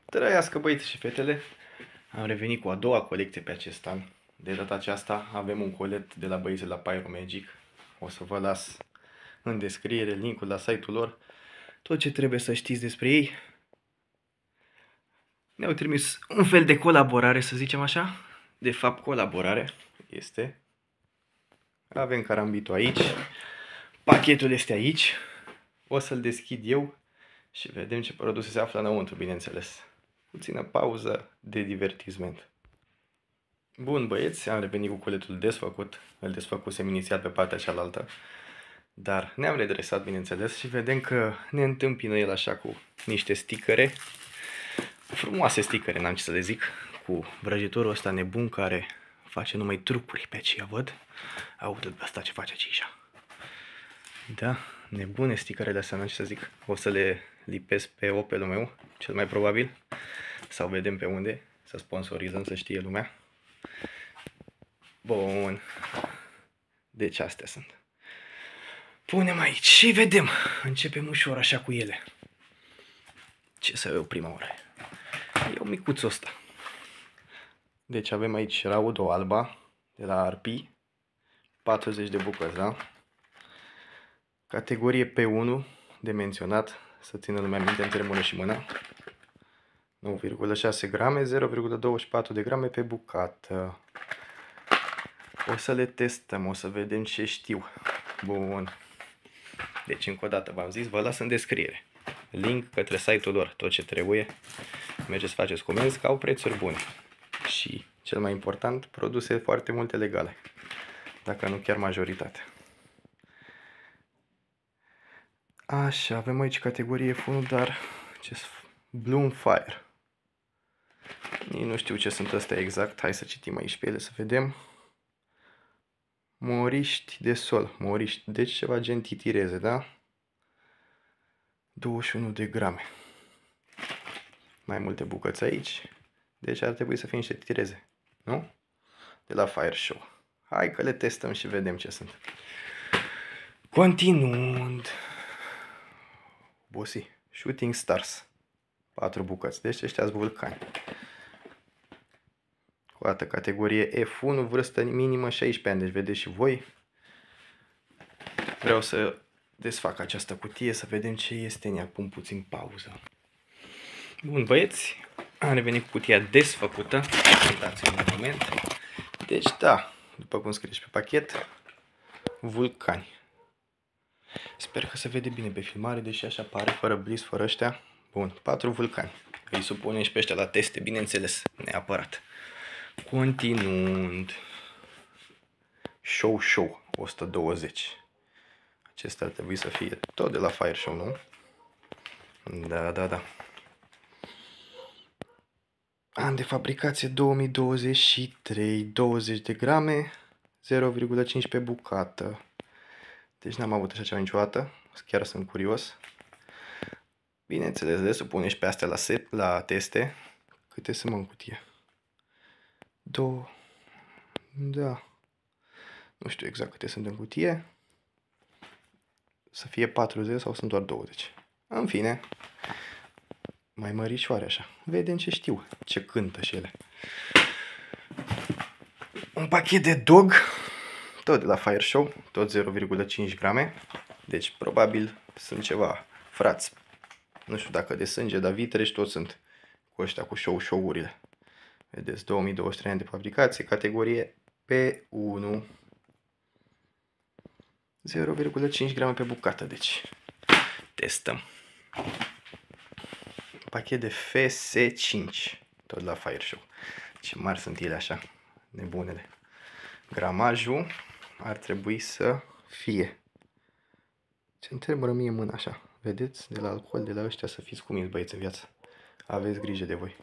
Trăiască băieții și fetele! Am revenit cu a doua colecție pe acest an. De data aceasta avem un colet de la băieții la Pyromagic. O să vă las în descriere linkul la site-ul lor. Tot ce trebuie să știți despre ei. Ne-au trimis un fel de colaborare, să zicem așa. De fapt, colaborare este. Avem carambitul aici. Pachetul este aici. O să-l deschid eu și vedem ce produse se află înăuntru, bineînțeles. Puțină pauză de divertisment. Bun băieți, am revenit cu coletul desfăcut. Îl desfăcusem inițial pe partea cealaltă. Dar ne-am redresat, bineînțeles, și vedem că ne întâmpină el așa cu niște sticăre. Frumoase sticăre, n-am ce să le zic. Cu vrăjitorul ăsta nebun care face numai trucuri pe aceea, văd. Audă asta ce face aici. Da, nebune sticărele astea, n-am ce să zic. O să le lipesc pe Opelul meu, cel mai probabil. Sau vedem pe unde, să sponsorizăm, să știe lumea. Bun. Deci astea sunt. Punem aici și vedem. Începem ușor așa cu ele. Ce să iau prima oară? Iau micuțul ăsta. Deci avem aici raudo alba de la Arpi. 40 de bucăți, da? Categorie P1 de menționat. Să țină lumea minte între mână și mână. 9,6 grame, 0,24 de grame pe bucată. O să le testăm, o să vedem ce știu. Bun. Deci încă o dată v-am zis, vă las în descriere link către site-ul lor, tot ce trebuie. Mergeți, faceți comenzi, că au prețuri bune. Și cel mai important, produse foarte multe legale. Dacă nu chiar majoritatea. Așa, avem aici categorie F1, dar ce Bloom Fire. Nici nu știu ce sunt astea exact. Hai să citim aici pe ele să vedem. Moriști de sol. Moriști. Deci ceva gen titireze, da? 21 de grame. Mai multe bucăți aici. Deci ar trebui să fie niște titireze. Nu? De la Fire Show. Hai că le testăm și vedem ce sunt. Continuând. Bossy. Shooting Stars. 4 bucăți. Deci ăștia-s vulcani. Cu altă categorie F1, vârstă minimă 16 ani, deci vedeți și voi. Vreau să desfac această cutie, să vedem ce este în ea. Pun puțin pauză. Bun băieți, am revenit cu cutia desfăcută. Uitați-mi un moment. Deci da, după cum scrie și pe pachet, vulcani. Sper că se vede bine pe filmare, deși așa pare, fără bliss, fără ăștia. Bun, 4 vulcani. Îi supunem și pe ăștia la teste, bineînțeles, neapărat. Continuând. Show 120. Acesta ar trebui să fie tot de la Fire Show, nu? Da. An de fabricație 2023. 20 de grame. 0,15 bucată. Deci n-am avut așa ceva niciodată. Chiar sunt curios. Bineînțeles, le supunem și pe astea la teste. Câte sunt în cutie? 2. Da. Nu știu exact câte sunt în cutie. Să fie 40 sau sunt doar 20. În fine. Mai mărișoare așa. Vedem ce știu. Ce cântă și ele. Un pachet de dog. Tot de la Fire Show. Tot 0,5 grame. Deci probabil sunt ceva frați. Nu știu dacă de sânge, dar vitreși toți sunt. Cu ăștia cu show-urile. Vedeți, 2023 ani de fabricație, categorie P1. 0,5 grame pe bucată, deci testăm. Pachet de FS5, tot la Fire Show. Ce mari sunt ele așa, nebunele. Gramajul ar trebui să fie. Ce-mi trebuie mie mâna așa, vedeți, de la alcool, de la ăștia, să fiți cuminți băieți în viață. Aveți grijă de voi.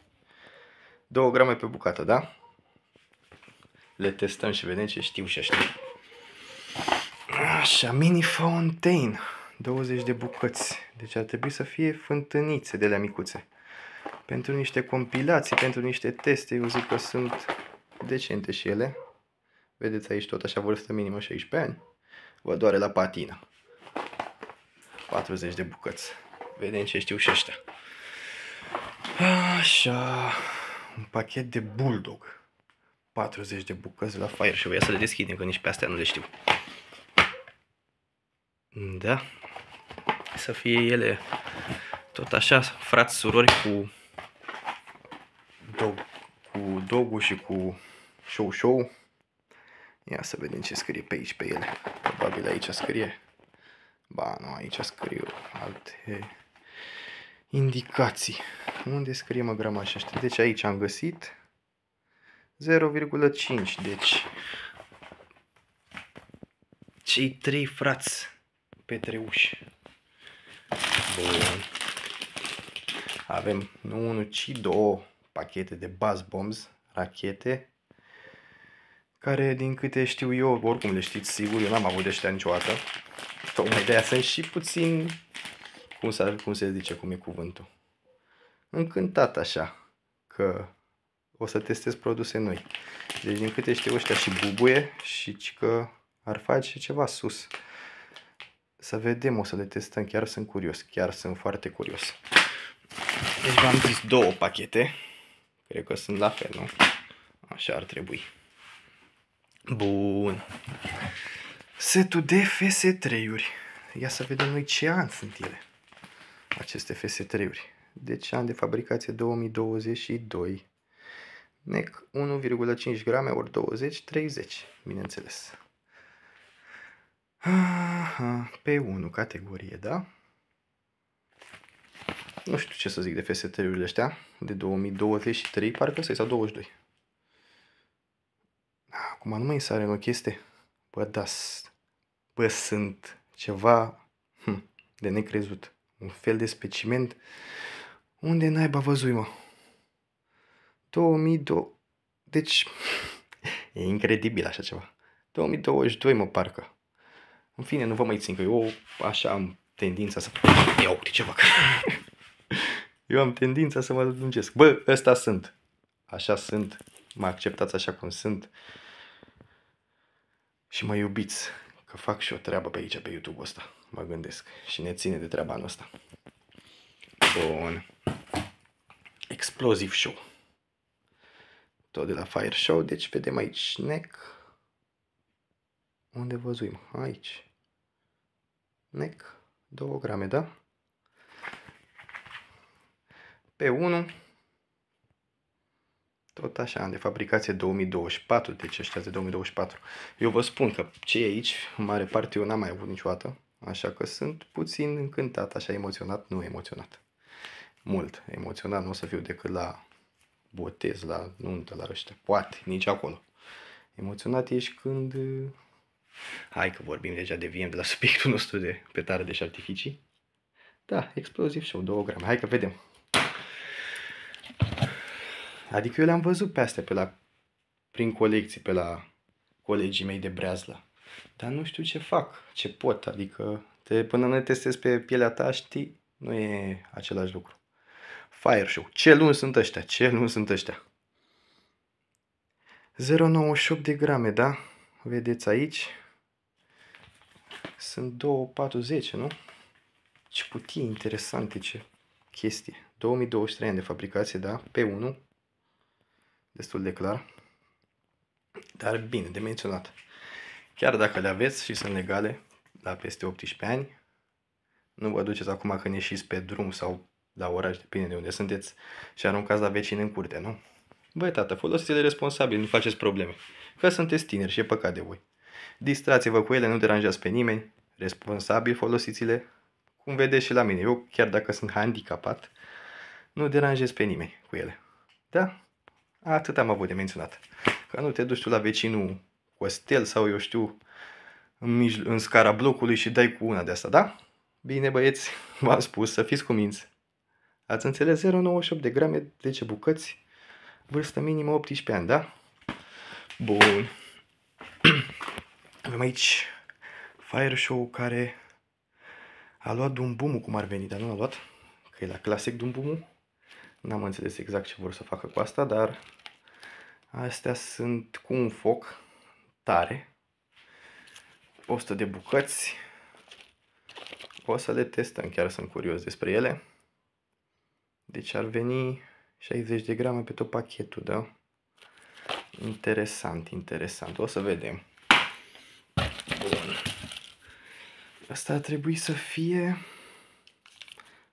2 grame pe bucată, da? Le testăm și vedem ce știu și ăștia. Așa, mini fountain. 20 de bucăți. Deci ar trebui să fie fântânițe de alea micuțe. Pentru niște compilații, pentru niște teste, eu zic că sunt decente și ele. Vedeți aici tot așa vârstă minimă 16 ani. Vă doare la patină. 40 de bucăți. Vedem ce știu și ăștia. Așa, un pachet de Bulldog. 40 de bucăți la Fire Show. Ia să le deschidem, că nici pe astea nu le știu. Da. Să fie ele tot așa, frați, surori cu Dogul și cu Show. Ia să vedem ce scrie pe aici pe ele. Probabil aici scrie. Ba, nu, aici scriu alte indicații. Unde scrie, mă, gramașa ăștia? Deci aici am găsit 0,5. Deci cei 3 frați Petreuși. Bun. Avem nu 1, ci 2 pachete de Buzz Bombs, rachete, care, din câte știu eu, oricum le știți sigur, eu n-am avut de ăștia niciodată. Tocmai de aia sunt și puțin, cum se zice, cum e cuvântul, încântat așa, că o să testez produse noi. Deci, din câte știu, ăștia și bubuie și că ar face ceva sus. Să vedem, o să le testăm, chiar sunt curios, chiar sunt foarte curios. Deci v-am zis 2 pachete, cred că sunt la fel, nu? Așa ar trebui. Bun. Setul de FS3-uri. Ia să vedem noi ce an sunt ele, aceste FS3-uri. Deci an de fabricație 2022. NEC 1,5 grame ori 20, 30, bineînțeles. Aha, P1 categorie, da? Nu știu ce să zic de FS3-urile ăștia, de 2023, parcă sau 22. Acum nu mai sare în o chestie. Bă, da, bă, sunt ceva de necrezut. Un fel de specimen. Unde naiba văzui, mă? 2002. Deci, e incredibil așa ceva. 2022, mă, parcă. În fine, nu vă mai țin, că eu așa am tendința să... Ia uite ce fac. Eu am tendința să mă lungesc. Bă, ăsta sunt. Așa sunt. Mă acceptați așa cum sunt. Și mă iubiți. Că fac și o treabă pe aici, pe YouTube-ul ăsta. Mă gândesc. Și ne ține de treaba asta. Bun. Explosive Show. Tot de la Fire Show. Deci vedem aici NEC. Unde văzuim? Aici. NEC. 2 grame, da? P1. Tot așa, an de fabricație 2024, deci ăștia de 2024. Eu vă spun că cei aici, în mare parte, eu n-am mai avut niciodată. Așa că sunt puțin încântat, așa emoționat, nu emoționat. Mult emoționat, nu o să fiu decât la botez, la nuntă, la ăștia. Poate, nici acolo. Emoționat ești când... Hai că vorbim deja, deviem de la subiectul nostru de petare de artificii. Da, Explosive Show, 2 grame. Hai că vedem. Adică eu le-am văzut pe astea, prin colecții, pe la colegii mei de breazlă. Dar nu știu ce fac, ce pot, adică până nu le testezi pe pielea ta, știi, nu e același lucru. Fire Show. Ce luni sunt ăștia? Ce luni sunt ăștia? 0,98 de grame, da? Vedeți aici? Sunt 2,40, nu? Ce cutii interesante, ce chestie. 2023 ani de fabricație, da? P1. Destul de clar. Dar bine, de menționat. Chiar dacă le aveți și sunt legale la peste 18 ani, nu vă duceți acum când ieșiți pe drum sau la oraș, depinde de unde sunteți, și aruncați la vecini în curte, nu? Băi, tată, folosiți-le responsabil, nu faceți probleme. Că sunteți tineri și e păcat de voi. Distrați-vă cu ele, nu deranjați pe nimeni, responsabil folosiți-le, cum vedeți și la mine. Eu, chiar dacă sunt handicapat, nu deranjez pe nimeni cu ele. Da? Atât am avut de menționat. Că nu te duci tu la vecinul Costel sau eu știu în scara blocului și dai cu una de asta, da? Bine, băieți, v-am spus să fiți cuminți. Ați înțeles? 0,98 de grame, 10 bucăți, vârstă minimă 18 ani, da? Bun. Avem aici Fire Show care a luat Dumbumu cum ar veni, dar nu a luat, că e la clasic Dumbumu. N-am înțeles exact ce vor să facă cu asta, dar astea sunt cu un foc tare. 100 de bucăți. O să le testăm, chiar sunt curios despre ele. Deci ar veni 60 de grame pe tot pachetul, da? Interesant, interesant. O să vedem. Bun. Asta ar trebui să fie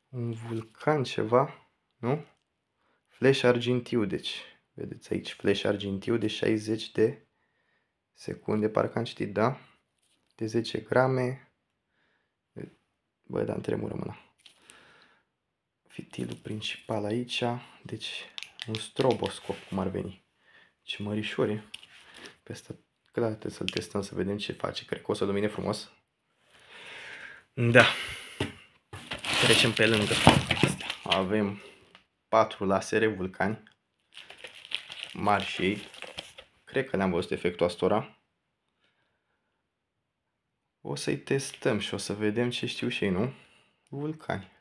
un vulcan ceva, nu? Flash argintiu, deci. Vedeți aici, flash argintiu de 60 de secunde, parcă am citit, da? De 10 grame. Bă, dar îmi tremură mâna. Fitilul principal aici, deci un stroboscop, cum ar veni. Ce mărișori. Pe asta, clar, trebuie să-l testăm să vedem ce face. Cred că o să lumine frumos. Da. Trecem pe lângă astea. Avem 4 lasere vulcani. Mari și ei. Cred că le-am văzut efectul astora. O să-i testăm și o să vedem ce știu și ei, nu? Vulcani.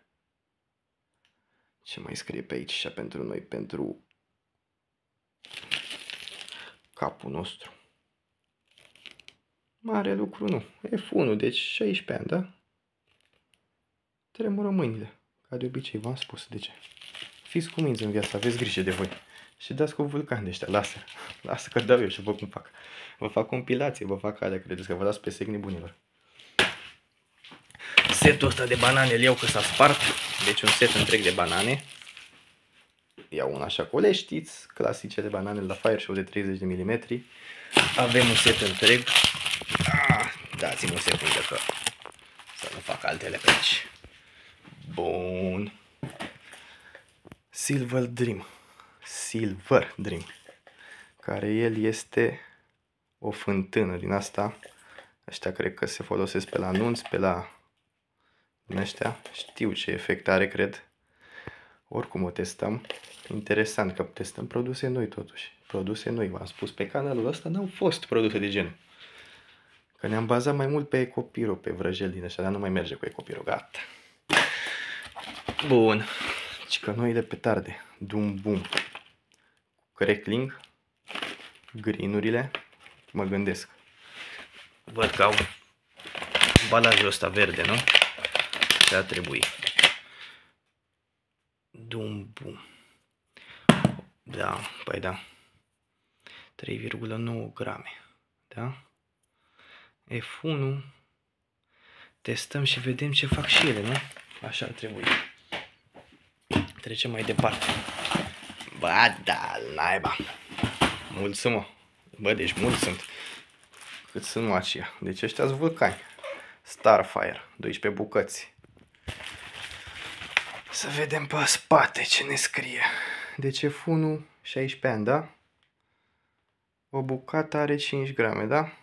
Ce mai scrie pe aici și pentru noi, pentru capul nostru? Mare lucru nu. F1, deci 16 ani, da? Tremură mâinile. Ca de obicei, v-am spus de ce. Fiți cuminți în viață, aveți grijă de voi. Și dați cu vulcani de ăștia, lasă. Lasă că dau eu și văd cum fac. Vă fac compilație, vă fac alea, credeți că vă dați pe sec nebunilor. Setul ăsta de banane îl iau că s-a spart. Deci un set întreg de banane. Iau una așa acolo, știți, clasice de banane la Fire Show de 30 de mm. Avem un set întreg. Dați-mi o secundă că să nu fac altele pe aici. Bun. Silver Dream. Care el este o fântână din asta. Ăștia cred că se folosesc pe la anunț, pe la ăștia. Știu ce efect are, cred. Oricum o testăm. Interesant că testăm produse noi totuși. Produse noi, v-am spus, pe canalul ăsta n-au fost produse de genul. Că ne-am bazat mai mult pe Ecopiro, pe vrăjel din ăștia, dar nu mai merge cu Ecopiro, gata. Bun. Și că noile petarde. Dum bum. Crackling. Greenurile. Mă gândesc. Văd că au ambalajul ăsta verde, nu? Ce ar trebui. Dum bum. Da, păi da. 3,9 grame. Da? F1. Testăm și vedem ce fac și ele, nu? Așa ar trebui. Trecem mai departe. Ba da, naiba. Mulți, mă. Bă, deci mulți sunt. Cât sunt aceia. Deci ăștia sunt vulcani. Starfire. 12 bucăți. Să vedem pe spate ce ne scrie. Deci F1, 16 ani, da? O bucată are 5 grame, da?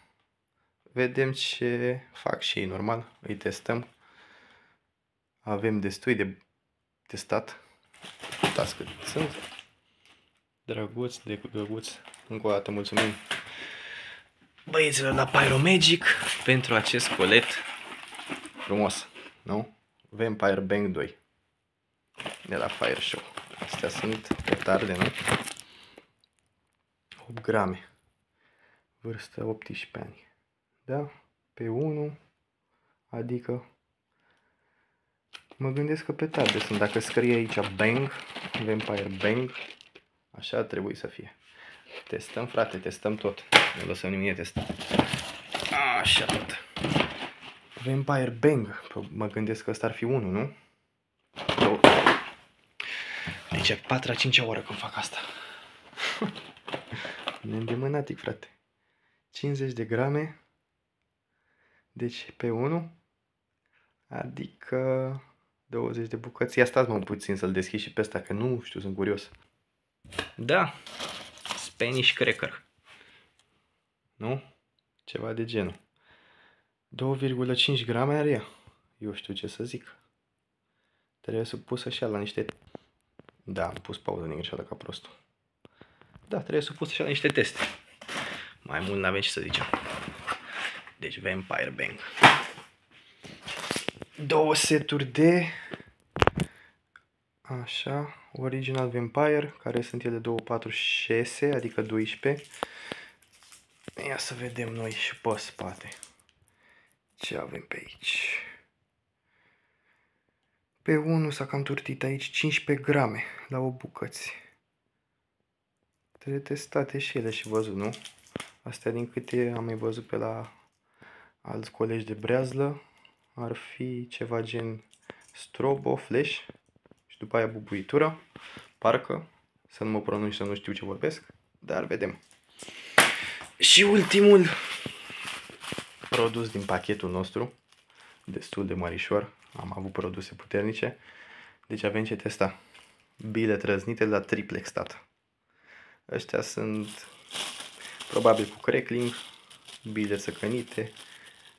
Vedem ce fac și ei, normal. Îi testăm. Avem destui de testat. Uitați cât sunt. Drăguți, drăguți. Încă o dată mulțumim băieților la Pyromagic pentru acest colet frumos, nu? Vampire Bang 2 de la Fire Show. Astea sunt petarde, nu? 8 grame. Vârstă 18 ani. Da? Pe 1. Adică mă gândesc că petarde sunt. Dacă scrie aici Bang, Vampire Bang, așa ar trebui să fie. Testăm, frate, testăm tot. Nu lăsăm nimic de testat. Așa tot. Vampire Bang. Mă gândesc că ăsta ar fi 1, nu? Deci e 4-a, 5-a oră când fac asta. Neîndemânatic, frate. 50 de grame. Deci pe 1. Adică 20 de bucăți. Ia stați mă puțin să-l deschid și pe ăsta, că nu știu, sunt curios. Da. Spanish cracker. Nu? Ceva de genul. 2,5 grame are ea. Eu știu ce să zic. Trebuie să pus așa la niște... Da, am pus pauză din greșeală ca prostul. Da, trebuie să pus așa la niște teste. Mai mult n-avem ce să zicem. Deci Vampire Bang. 2 seturi de... Așa, Original Vampire, care sunt ele 2, 4, 6, adică 12. Ia să vedem noi și pe spate. Ce avem pe aici? Pe 1 s-a cam turtit aici 15 grame la 8 bucăți. Trebuie testate și ele și văzut, nu? Astea din câte am mai văzut pe la alți colegi de breazlă, ar fi ceva gen strobo, flash și după aia bubuitură, parcă, să nu mă pronunț, să nu știu ce vorbesc, dar vedem. Și ultimul produs din pachetul nostru, destul de mărișor, am avut produse puternice, deci avem ce testa. Bile trăznite la triplex, tată. Ăștia sunt probabil cu crackling, bile țăcănite,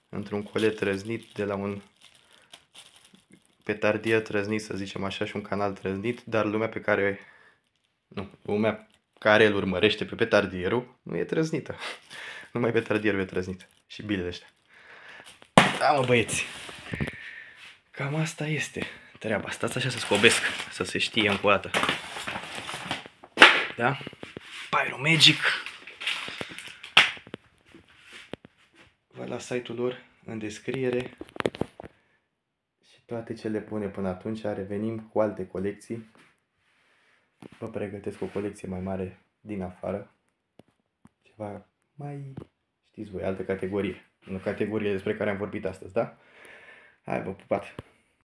într-un colet trăznit de la un petardier trăznit, să zicem așa, și un canal trăznit, dar lumea care îl urmărește pe petardierul nu e trăznită. Numai petardierul e trăznit și bilele ăștia. Da, mă, băieți, cam asta este treaba. Stați așa să scobesc, să se știe încă o dată. Da? Pyromagic. Vă las site-ul lor în descriere. Și toate ce le pune până atunci. Revenim cu alte colecții. Vă pregătesc o colecție mai mare din afară. Ceva mai, știți voi, altă categorie. Nu categorie despre care am vorbit astăzi, da? Hai, vă pupat!